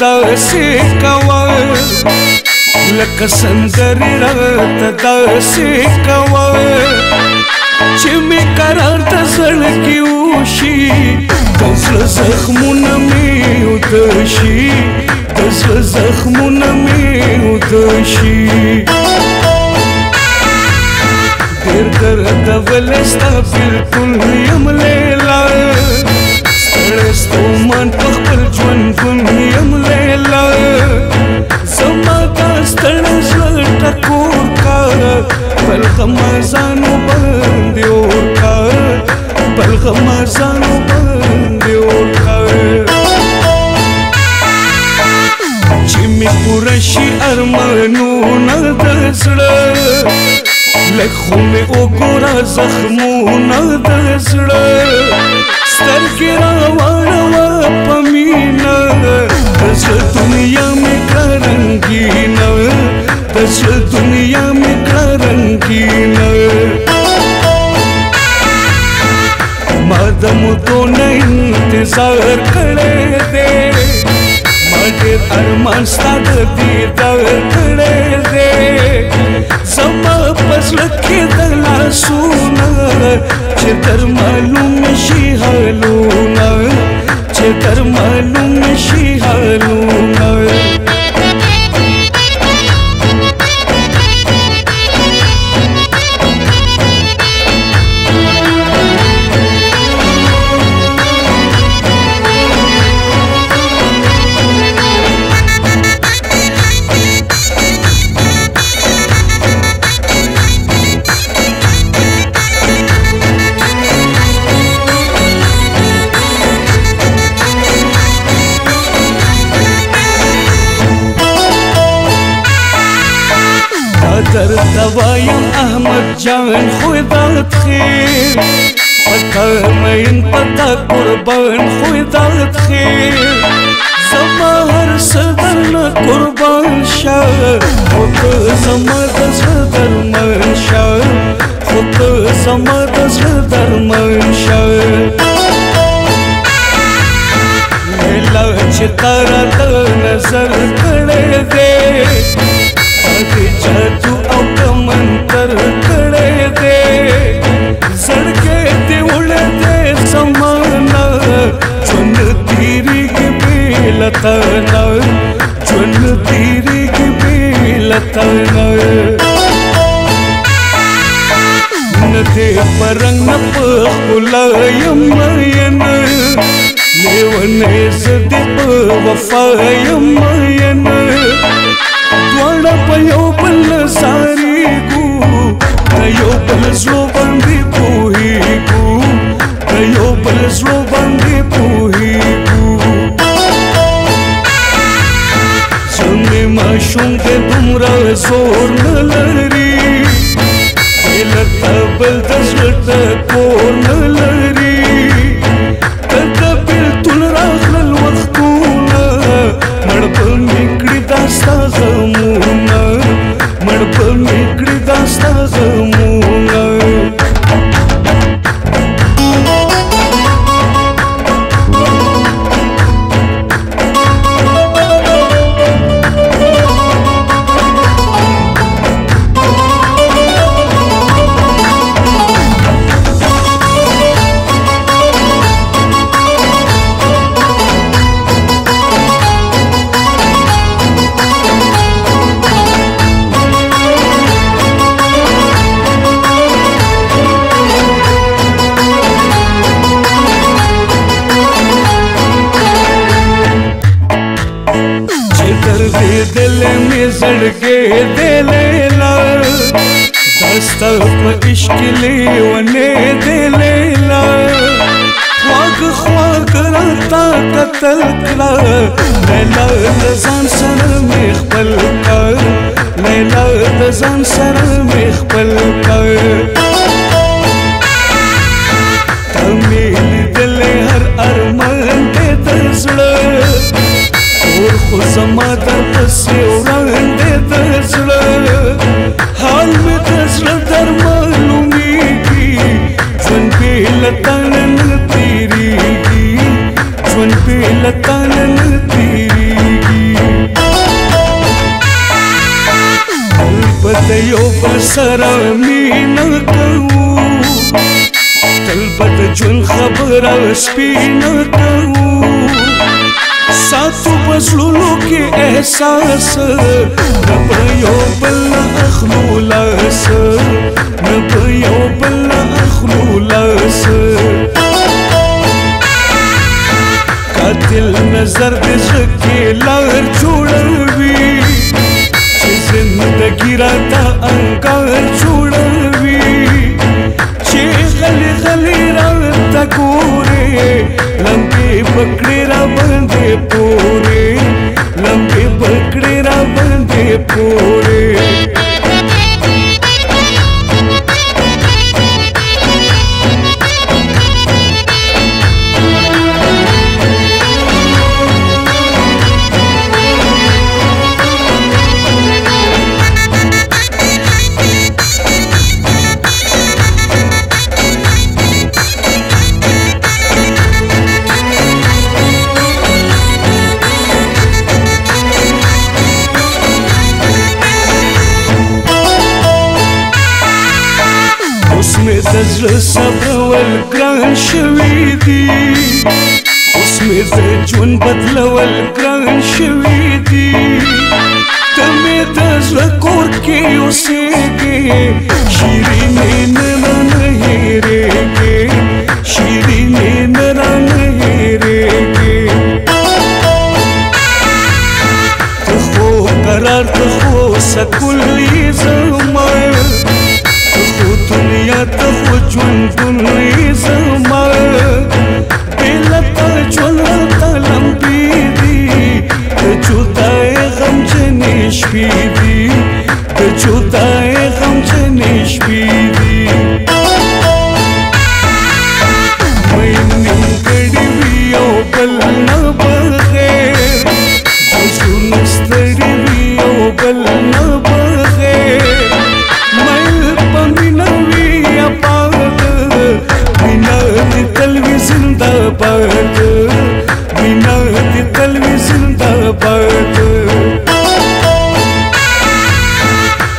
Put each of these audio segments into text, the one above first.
داسې کوه لکه سندرې راته داسې کوه چې مې قرار د زړه کې وشي د زړه زخمونه مې اوده شي د زړه زخمونه مې اوده شي ډېر دردولی ستا بلکل یم لیلا ستړی ستومان په خپل ژوندون یم لیلا زما دا ستړی زړه ټکور کا بل غمازانو باندې اور کا بل غمازانو باندې اور کا چې مې پوره شي ارمانونه د زړه لږ خو مې وګوره زخمونه د زړه سترګې راواړوه په مینه د زړه دنیا مې کړه رنګینه د زړه دنیا مې کړه رنګینه ما د مودو نه انتظار کړی دی ما ډېر ارمان ستا د دیدار کړی دی زما په زړه کې د لاسونه چې در معلوم شي حالونه چې در معلوم شي حالونه درته وایم احمد جان خدات خیر پتا مین پتا قربان خدات خیر زما هر څه درنه قربان شه خو ته زما د زړه درمن شه خو ته زما د زړه درمن شه لیلا چې تا راته نظر کړی دی جادو او کمنتر کړی دی زړګی دې وړی دی زمانه ژوند تېرېږي بې له تا نه ژوند تېرېږي بې له تا نه نه دې په رنګ نه په ښکلا یم مینه لیونی زه دې په وفا یم مینه دواړه په یو بل سارېږو د یو بل زړو باندې پوهېږو د یو بل زړو باندې پوهېږو ژوند مې ماشوم دی دومره زور نه لري بې له تا بل د زړه ټکور نه لري که د بېلتون راغلل وختونه مړ به مې کړي دا ستا غمونه مړ به مې کړي دا ستا غمونه دل میں زړګی دی لیلا دا ستا په عشق لیونی دی لیلا خواږه خواږه راته کتل کړه لیلا د ځان سره مې خپل کړ لیلا د ځان سره مې خپل کړ تا مې لیدلی هر ارمان دی د زړه اور خو زما درپسې وړاندې د زړه حال مې د زړه در معلومېږي ژوند بې له تا نه تېرېږي ژوند بې له تا نه تېرېږي مینه کوو تل به د ژوند خبره سپینه کوو ساتو په زړونو کې احساس نه به یو بل نه اخلو لاس نه به یو بل نه اخلو لاس قاتل نظر د زړه کې لار جوړوي چې زندګي راته انګار جوړوي چې غلي غلي راته ګورې لمبې پکړې را باندې پورې لمبې پکړې را باندې پورې د زړه صبرول ګران شوي دي اوس مې د ژوند بدلول ګران شوي دي ته مې د زړه کور کې اوسېږې شیرینې نه رانه هېرېږې شیرینې نه رانه هېرېږې ته خو قرار ته خو سکون یې زما دنیا ته خو ژوندون یې زما بېله تا ژوند راته لمبې دي د جدایۍ غمجنې شپې دي د جدایۍ غمجنې شپې دي مین نیمګړې وي یو بل نه بغیر د ژوند ستړې وي یو بل نه بغیر زنده‌باد مینا دې تل وي زنده‌باد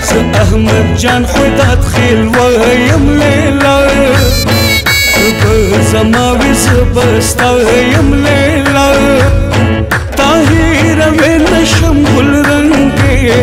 زه احمد جان خدات خیل وایم لیلا به زما وي زه به ستا یم لیلا طاهره وې نشم ګل رنګې